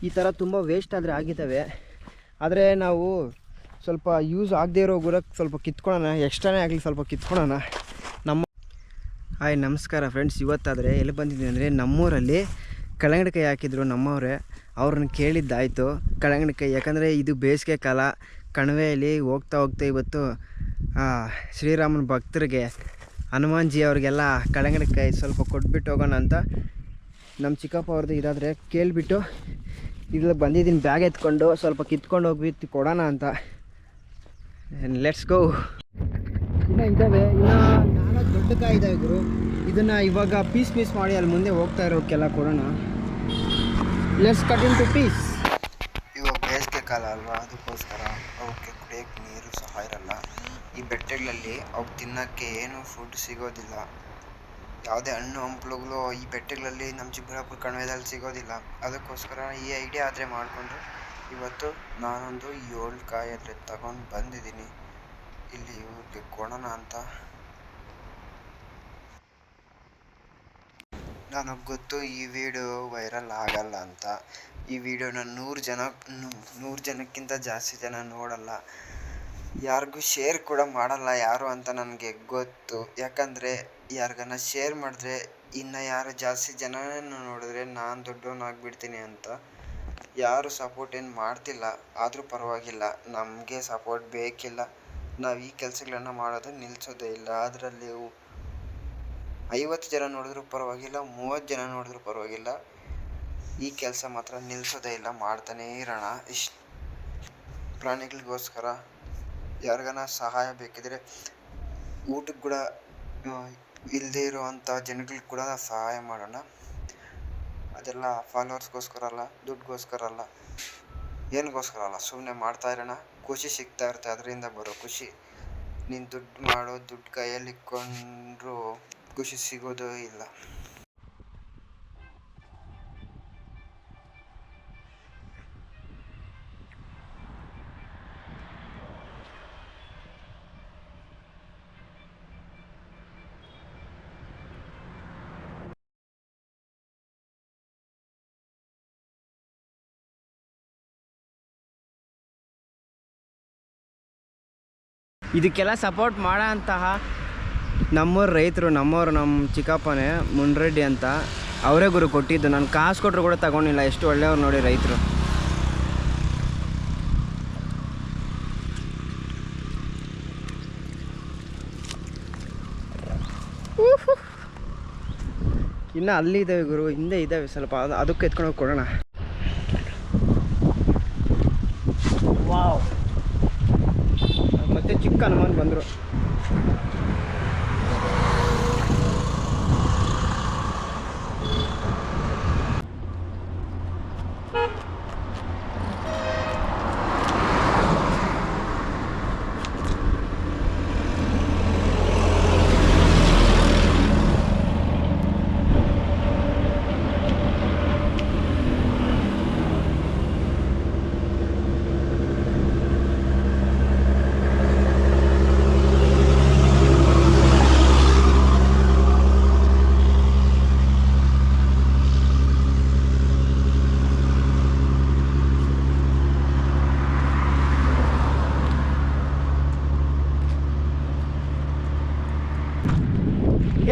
ಈ ಥರ ತುಂಬ ವೇಸ್ಟ್ ಆದರೆ ಆಗಿದ್ದಾವೆ. ಆದರೆ ನಾವು ಸ್ವಲ್ಪ ಯೂಸ್ ಆಗದೇ ಇರೋ ಗುರಕ್ಕೆ ಸ್ವಲ್ಪ ಕಿತ್ಕೊಳ್ಳೋಣ, ಎಕ್ಸ್ಟ್ರಾನೇ ಆಗಲಿ ಸ್ವಲ್ಪ ಕಿತ್ಕೊಳ್ಳೋಣ. ಹಾಯ್ ನಮಸ್ಕಾರ ಫ್ರೆಂಡ್ಸ್. ಇವತ್ತಾದರೆ ಎಲ್ಲಿ ಬಂದಿದ್ದೀನಿ ಅಂದರೆ ನಮ್ಮೂರಲ್ಲಿ ಕಲ್ಲಂಗಡಿಕಾಯಿ ಹಾಕಿದ್ರು ನಮ್ಮವರೇ. ಅವ್ರನ್ನ ಕೇಳಿದ್ದಾಯಿತು ಕಲ್ಲಂಗಡಿಕಾಯಿ, ಯಾಕಂದರೆ ಇದು ಬೇಸಿಗೆ ಕಾಲ. ಕಣಿವೆಯಲ್ಲಿ ಹೋಗ್ತಾ ಇವತ್ತು ಶ್ರೀರಾಮನ ಭಕ್ತರಿಗೆ ಹನುಮಾನ್ಜಿ ಅವ್ರಿಗೆಲ್ಲ ಕಲ್ಲಂಗಡಿಕಾಯಿ ಸ್ವಲ್ಪ ಕೊಟ್ಬಿಟ್ಟು ಹೋಗೋಣ ಅಂತ ನಮ್ಮ ಚಿಕ್ಕಪ್ಪ ಅವ್ರದ್ದು ಇದಾದರೆ ಕೇಳಿಬಿಟ್ಟು ಇಲ್ಲಿ ಬಂದಿದ್ದೀನಿ. ಬ್ಯಾಗ್ ಎತ್ಕೊಂಡು ಸ್ವಲ್ಪ ಕಿತ್ಕೊಂಡು ಹೋಗ್ಬಿಟ್ಟು ಕೊಡೋಣ ಅಂತ. Let's go. ಇನ್ನು ಇದ್ದಾವೆ, ಇನ್ನು 4 ದೊಡ್ಡ ಕಾಯಿ ಇದ್ದಾವೆ ಗುರು. ಇದನ್ನು ಇವಾಗ ಪೀಸ್ ಮಾಡಿ ಅಲ್ಲಿ ಮುಂದೆ ಹೋಗ್ತಾ ಇರೋಕ್ಕೆಲ್ಲ ಕೊಡೋಣ. Let's cut in two piece. ಇವಾಗ ಬೇಸಿಗೆ ಕಾಲ ಅಲ್ವಾ, ಅದಕ್ಕೋಸ್ಕರ ಅವಕ್ಕೆ ಕುಡಿಯೋಕ್ಕೆ ನೀರು ಸಹ ಇರಲ್ಲ. ಈ ಬೆಟ್ಟಗಳಲ್ಲಿ ಅವಕ್ಕೆ ತಿನ್ನೋಕ್ಕೆ ಏನು ಫುಡ್ ಸಿಗೋದಿಲ್ಲ. ಯಾವುದೇ ಹಣ್ಣು ಹಂಪಲುಗಳು ಈ ಬೆಟ್ಟಗಳಲ್ಲಿ ನಮ್ಮ ಚಿಕ್ಕಬಳ್ಳಾಪುರ ಕಣಿವೆದಲ್ಲಿ ಸಿಗೋದಿಲ್ಲ. ಅದಕ್ಕೋಸ್ಕರ ಈ ಐಡಿಯಾ ಆದರೆ ಮಾಡಿಕೊಂಡು ಇವತ್ತು ನಾನೊಂದು 7 ಕಾಯಲ್ಲಿ ತಗೊಂಡು ಬಂದಿದ್ದೀನಿ. ಇಲ್ಲಿ ಇವ್ರಿಗೆ ಕೊಡೋಣ ಅಂತ. ನನಗೆ ಗೊತ್ತು ಈ ವಿಡಿಯೋ ವೈರಲ್ ಆಗಲ್ಲ ಅಂತ. ಈ ವಿಡಿಯೋನ 100 ಜನಕ್ಕಿಂತ ಜಾಸ್ತಿ ಜನ ನೋಡಲ್ಲ, ಯಾರಿಗೂ ಶೇರ್ ಕೂಡ ಮಾಡಲ್ಲ ಯಾರು ಅಂತ ನನಗೆ ಗೊತ್ತು. ಯಾಕಂದರೆ ಯಾರಿಗಾನ ಶೇರ್ ಮಾಡಿದ್ರೆ ಇನ್ನು ಯಾರು ಜಾಸ್ತಿ ಜನನ ನೋಡಿದ್ರೆ ನಾನು ದೊಡ್ಡವನಾಗ್ಬಿಡ್ತೀನಿ ಅಂತ. ಯಾರು ಸಪೋರ್ಟ್ ಏನು ಮಾಡ್ತಿಲ್ಲ, ಆದರೂ ಪರವಾಗಿಲ್ಲ, ನಮಗೆ ಸಪೋರ್ಟ್ ಬೇಕಿಲ್ಲ. ನಾವು ಈ ಕೆಲಸಗಳನ್ನು ಮಾಡೋದು ನಿಲ್ಲಿಸೋದೇ ಇಲ್ಲ. ಅದರಲ್ಲಿ 50 ಜನ ನೋಡಿದ್ರೂ ಪರವಾಗಿಲ್ಲ, 30 ಜನ ನೋಡಿದ್ರೂ ಪರವಾಗಿಲ್ಲ, ಈ ಕೆಲಸ ಮಾತ್ರ ನಿಲ್ಲಿಸೋದೇ ಇಲ್ಲ, ಮಾಡ್ತಾನೇ ಇರೋಣ. ಇಷ್ಟು ಪ್ರಾಣಿಗಳಿಗೋಸ್ಕರ ಯಾರಿಗಾನ ಸಹಾಯ ಬೇಕಿದ್ರೆ, ಊಟಕ್ಕೆ ಕೂಡ ಇಲ್ಲದೇ ಇರೋವಂಥ ಜನಗಳಿಗೆ ಕೂಡ ಸಹಾಯ ಮಾಡೋಣ. ಅದೆಲ್ಲ ಫಾಲೋವರ್ಸ್ಗೋಸ್ಕರ ಅಲ್ಲ, ದುಡ್ಡುಗೋಸ್ಕರ ಅಲ್ಲ, ಏನಿಗೋಸ್ಕರ ಅಲ್ಲ, ಸುಮ್ಮನೆ ಮಾಡ್ತಾ ಇರೋಣ. ಖುಷಿ ಸಿಗ್ತಾ ಇರುತ್ತೆ, ಅದರಿಂದ ಬರೋ ಖುಷಿ. ನೀನು ದುಡ್ಡು ಕೈಯಲ್ಲಿ ಇಟ್ಕೊಂಡ್ರೂ ಖುಷಿ ಸಿಗೋದು ಇಲ್ಲ. ಇದಕ್ಕೆಲ್ಲ ಸಪೋರ್ಟ್ ಮಾಡೋ ಅಂತಹ ನಮ್ಮೂರು ರೈತರು, ನಮ್ಮ ಚಿಕ್ಕಪ್ಪನೇ ಮುನ್ರೆಡ್ಡಿ ಅಂತ, ಅವರೇ ಗುರು ಕೊಟ್ಟಿದ್ದು. ನಾನು ಕಾಸು ಕೊಟ್ಟರು ಕೂಡ ತಗೊಂಡಿಲ್ಲ. ಎಷ್ಟು ಒಳ್ಳೆಯವ್ರು ನೋಡಿ ರೈತರು. ಇನ್ನು ಅಲ್ಲಿ ಇದ್ದಾವೆ ಗುರು, ಹಿಂದೆ ಇದ್ದಾವೆ ಸ್ವಲ್ಪ, ಅದಕ್ಕೆ ಎತ್ಕೊಂಡೋಗಿ ಕೊಡೋಣ. ವಾವ್, ಮತ್ತೆ ಚಿಕ್ಕ ಹನುಮಾನ್ ಬಂದರು.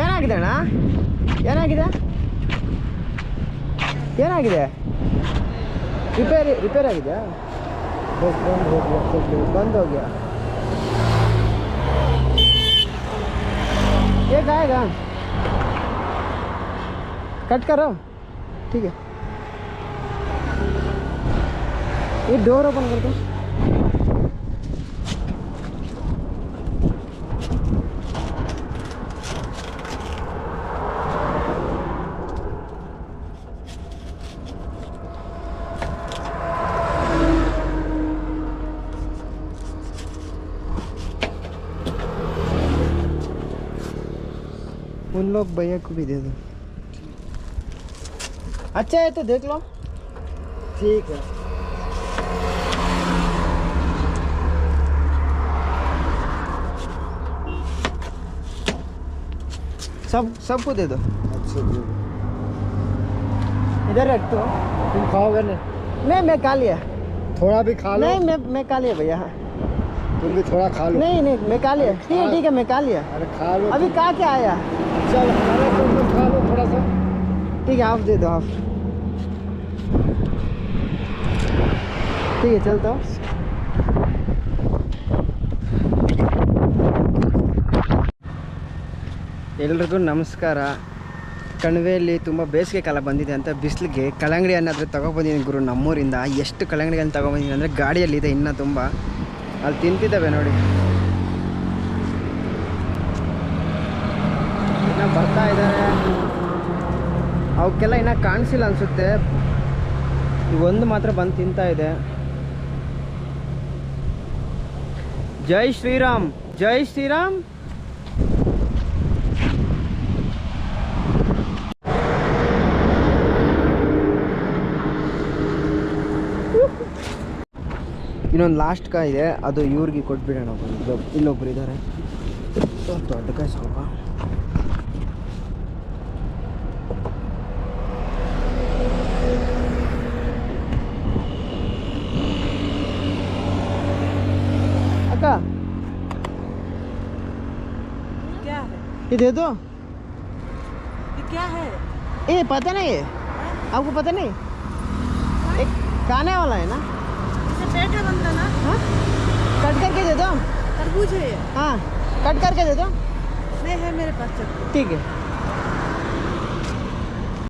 ಏನಾಗಿದೆ ಅಣ್ಣ? ಏನಾಗಿದೆ? ರಿಪೇರ್ ಆಗಿದೆ. ಬಂದು ಹೋಗ್ಯಾ? ये आएगा कट करो, ठीक है. ये डोर ओपन कर दो. उन लोग भैया को भी दे दो. अच्छा है तो देख लो. ठीक है. सबको दे दो. अच्छा, इधर रख दो, तुम खाओगे ना. नहीं मैं खा लिया। थोड़ा भी खा लो। नहीं मैं खा लिया भैया। तुम भी थोड़ा खा लो। नहीं मैं खा लिया। ठीक है मैं खा लिया। अरे खा लो। अभी खा के आया। चल अरे तुम खा लो थोड़ा सा। ठीक है हाफ दे दो हाफ। ठीक है चलता हूँ। ಎಲ್ರಿಗೂ ನಮಸ್ಕಾರ. ಕಣಿವೆಯಲ್ಲಿ ತುಂಬ ಬೇಸಿಗೆ ಕಾಲ ಬಂದಿದೆ ಅಂತ ಬಿಸಿಲಿಗೆ ಕಲ್ಲಂಗಡಿ ಹಣ್ಣಾದರೆ ತೊಗೊಬಂದಿದ್ದೀನಿ ಗುರು ನಮ್ಮೂರಿಂದ. ಎಷ್ಟು ಕಲ್ಲಂಗಡಿಗಳನ್ನು ತೊಗೊಬಂದಿದ್ದೀನಿ ಅಂದರೆ ಗಾಡಿಯಲ್ಲಿದೆ ಇನ್ನೂ ತುಂಬ. ಅಲ್ಲಿ ತಿಂತಿದ್ದಾವೆ ನೋಡಿ, ಇನ್ನೂ ಬರ್ತಾ ಇದ್ದಾರೆ. ಅವಕ್ಕೆಲ್ಲ ಇನ್ನೂ ಕಾಣಿಸಿಲ್ಲ ಅನಿಸುತ್ತೆ. ಒಂದು ಮಾತ್ರ ಬಂದು ತಿಂತಾ ಇದೆ. ಜೈ ಶ್ರೀರಾಮ್ ಜೈ ಶ್ರೀರಾಮ್. ಇನ್ನೊಂದು ಲಾಸ್ಟ್ ಕಾಯಿ ಇದೆ, ಅದು ಇವ್ರಿಗೆ ಕೊಟ್ಬಿಡೋಣ. ಇಲ್ಲೊಬ್ರು ಇದ್ದಾರೆ, ದೊಡ್ಡ ಕಾಯಿ ಸ್ವಲ್ಪ. ಅಕ್ಕ क्या है? ये दे दो। ये क्या है? ये पता नहीं है आपको? पता नहीं, एक खाने वाला है ना? इसे पेठा बनता ना? हाँ कट करके दे दो। तरबूज है ये? हाँ कट करके दे दो। नहीं है मेरे पास चक्कू। ठीक है।